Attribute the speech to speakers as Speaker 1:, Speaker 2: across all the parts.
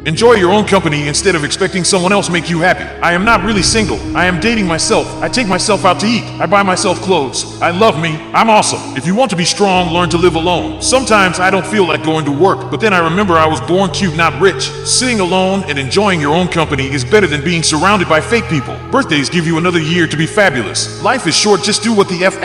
Speaker 1: Enjoy your own company instead of expecting someone else make you happy. I am not really single. I am dating myself. I take myself out to eat. I buy myself clothes. I love me. I'm awesome. If you want to be strong, learn to live alone. Sometimes I don't feel like going to work, but then I remember I was born cute, not rich. Sitting alone and enjoying your own company is better than being surrounded by fake people. Birthdays give you another year to be fabulous. Life is short. Just do what the F***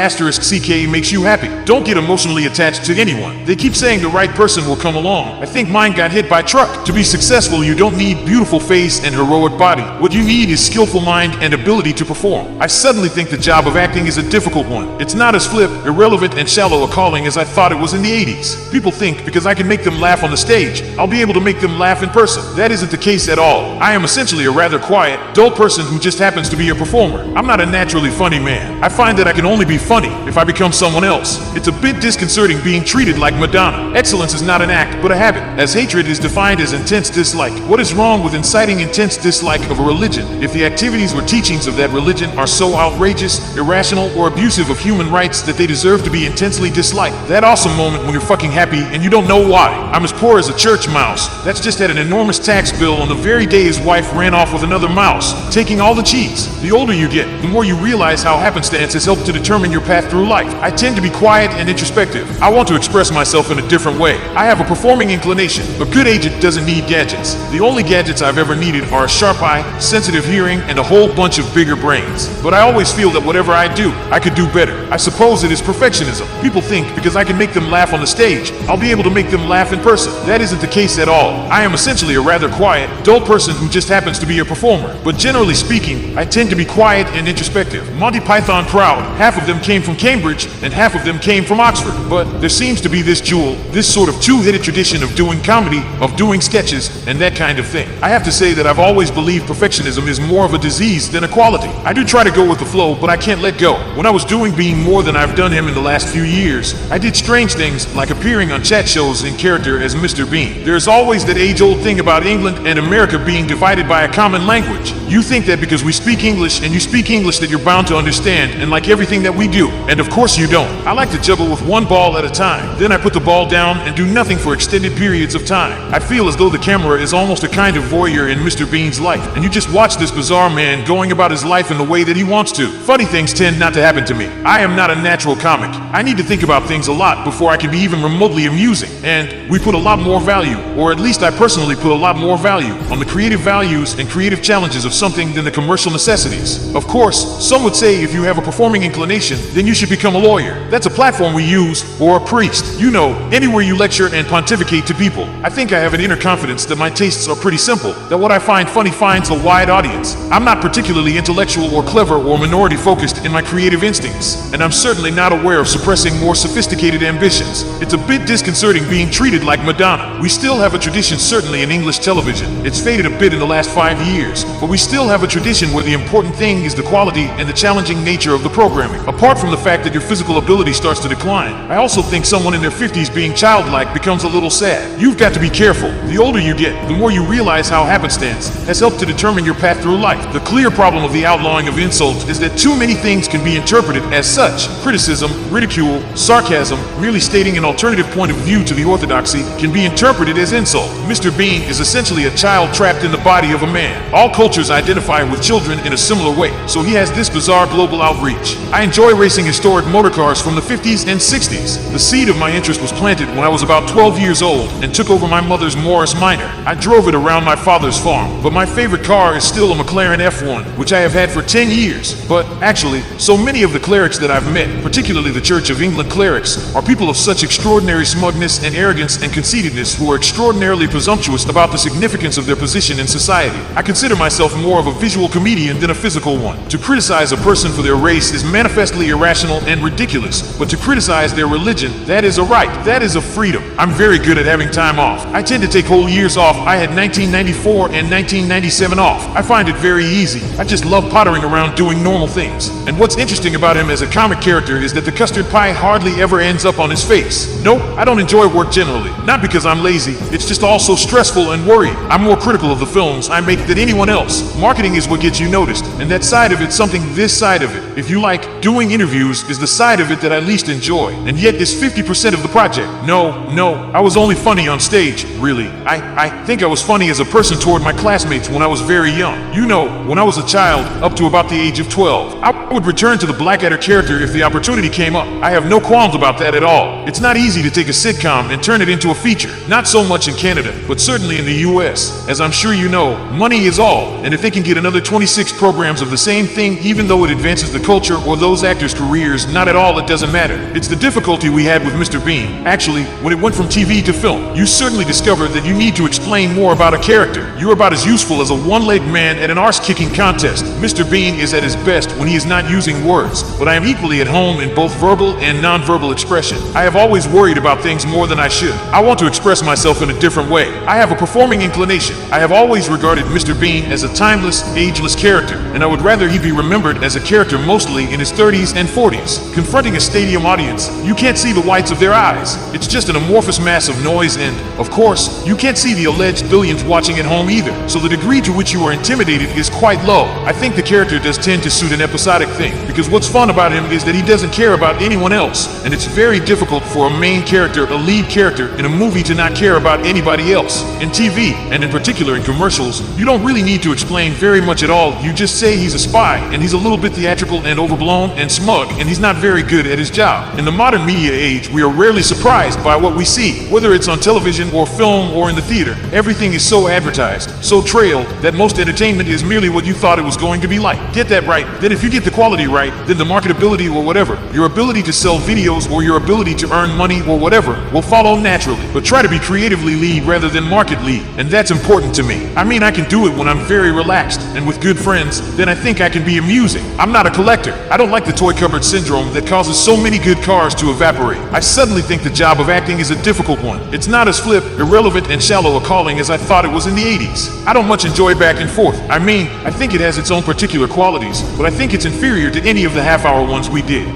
Speaker 1: makes you happy. Don't get emotionally attached to anyone. They keep saying the right person will come along. I think mine got hit by a truck. To be successful, you don't need beautiful face and heroic body. What you need is skillful mind and ability to perform. I suddenly think the job of acting is a difficult one. It's not as flip, irrelevant, and shallow a calling as I thought it was in the 80s. People think because I can make them laugh on the stage, I'll be able to make them laugh in person. That isn't the case at all. I am essentially a rather quiet, dull person who just happens to be a performer. I'm not a naturally funny man. I find that I can only be funny if I become someone else. It's a bit disconcerting being treated like Madonna. Excellence is not an act, but a habit. As hatred is defined as intense dislike. What is wrong with inciting intense dislike of a religion if the activities or teachings of that religion are so outrageous, irrational, or abusive of human rights that they deserve to be intensely disliked? That awesome moment when you're fucking happy and you don't know why. I'm as poor as a church mouse. That's just had an enormous tax bill on the very day his wife ran off with another mouse, taking all the cheese. The older you get, the more you realize how happenstance has helped to determine your path through life. I tend to be quiet and introspective. I want to express myself in a different way. I have a performing inclination. A good agent doesn't need gadgets. The only gadgets I've ever needed are a sharp eye, sensitive hearing, and a whole bunch of bigger brains. But I always feel that whatever I do, I could do better. I suppose it is perfectionism. People think because I can make them laugh on the stage, I'll be able to make them laugh in person. That isn't the case at all. I am essentially a rather quiet, dull person who just happens to be a performer. But generally speaking, I tend to be quiet and introspective. Monty Python crowd, half of them came from Cambridge and half of them came from Oxford. But there seems to be this jewel, this sort of two-headed tradition of doing comedy, of doing sketches, and that kind of thing. I have to say that I've always believed perfectionism is more of a disease than a quality. I do try to go with the flow, but I can't let go. When I was doing Being more than I've done him in the last few years, I did strange things like appearing on chat shows in character as Mr. Bean. There's always that age-old thing about England and America being divided by a common language. You think that because we speak English and you speak English that you're bound to understand and like everything that we do. And of course you don't. I like to juggle with one ball at a time. Then I put the ball down and do nothing for extended periods of time. I feel as though the camera is almost a kind of voyeur in Mr. Bean's life, and you just watch this bizarre man going about his life in the way that he wants to. Funny things tend not to happen to me. I am not a natural comic. I need to think about things a lot before I can be even remotely amusing. And we put a lot more value, or at least I personally put a lot more value, on the creative values and creative challenges of something than the commercial necessities. Of course, some would say if you have a performing inclination, then you should become a lawyer. That's a platform we use, or a priest. You know, anywhere you lecture and pontificate to people. I think I have an inner confidence that my tastes are pretty simple, that what I find funny finds a wide audience. I'm not particularly intellectual or clever or minority focused in my creative instincts, and I'm certainly not aware of suppressing more sophisticated ambitions. It's a bit disconcerting being treated like Madonna. We still have a tradition, certainly in English television. It's faded a bit in the last 5 years, but we still have a tradition where the important thing is the quality and the challenging nature of the programming. Apart from the fact that your physical ability starts to decline, I also think someone in their 50s being childlike becomes a little sad. You've got to be careful. The older you get, the more you realize how happenstance has helped to determine your path through life. The clear problem of the outlawing of insults is that too many things can be interpreted as such. Criticism, ridicule, sarcasm, merely stating an alternative point of view to the orthodoxy can be interpreted as insult. Mr. Bean is essentially a child trapped in the body of a man. All cultures identify with children in a similar way, so he has this bizarre global outreach. I enjoy racing historic motor cars from the 50s and 60s. The seed of my interest was planted when I was about 12 years old and took over my mother's Morris Minor. I drove it around my father's farm, but my favorite car is still a McLaren F1, which I have had for 10 years. But actually, so many of the clerics that I've met, particularly the Church of England clerics, are people of such extraordinary smugness and arrogance and conceitedness who are extraordinarily presumptuous about the significance of their position in society. I consider myself more of a visual comedian than a physical one. To criticize a person for their race is manifestly irrational and ridiculous, but to criticize their religion, that is a right. That is a freedom. I'm very good at having time off. I tend to take whole years off. I had 1994 and 1997 off. I find it very easy. I just love pottering around doing normal things. And what's interesting about him as a comic character is that the custard pie hardly ever ends up on his face. Nope, I don't enjoy work generally. Not because I'm lazy, it's just all so stressful and worried. I'm more critical of the films I make than anyone else. Marketing is what gets you noticed, and that side of it's something this side of it, if you like, doing interviews is the side of it that I least enjoy, and yet it's 50% of the project. No, I was only funny on stage, really. I think think I was funny as a person toward my classmates when I was very young. You know, when I was a child, up to about the age of 12, I would return to the Blackadder character if the opportunity came up. I have no qualms about that at all. It's not easy to take a sitcom and turn it into a feature. Not so much in Canada, but certainly in the US. As I'm sure you know, money is all, and if they can get another 26 programs of the same thing, even though it advances the culture or those actors' careers, not at all, it doesn't matter. It's the difficulty we had with Mr. Bean. Actually, when it went from TV to film, you certainly discovered that you need to explain more about a character. You're about as useful as a one-legged man at an arse-kicking contest. Mr. Bean is at his best when he is not using words, but I am equally at home in both verbal and non-verbal expression. I have always worried about things more than I should. I want to express myself in a different way. I have a performing inclination. I have always regarded Mr. Bean as a timeless, ageless character, and I would rather he be remembered as a character mostly in his 30s and 40s. Confronting a stadium audience, you can't see the whites of their eyes. It's just an amorphous mass of noise and, of course, you can't see the alleged billions watching at home either. So the degree to which you are intimidated is quite low. I think the character does tend to suit an episodic thing, because what's fun about him is that he doesn't care about anyone else, and it's very difficult for a main character, a lead character in a movie to not care about anybody else. In TV, and in particular in commercials, you don't really need to explain very much at all. You just say he's a spy, and he's a little bit theatrical and overblown and smug, and he's not very good at his job. In the modern media age, we are rarely surprised by what we see, whether it's on television or film or in the theater. Everything is so advertised, so trailed, that most entertainment is merely what you thought it was going to be like. Get that right, then if you get the quality right, then the marketability or whatever, your ability to sell videos or your ability to earn money or whatever, will follow naturally. But try to be creatively lead rather than market lead, and that's important to me. I mean, I can do it when I'm very relaxed and with good friends, then I think I can be amusing. I'm not a collector. I don't like the toy cupboard syndrome that causes so many good cars to evaporate. I suddenly think the job of acting is a difficult one. It's not as flip, irrelevant, and shallow a calling as I thought it was in the 80s. I don't much enjoy back and forth. I mean, I think it has its own particular qualities, but I think it's inferior to any of the half-hour ones we did.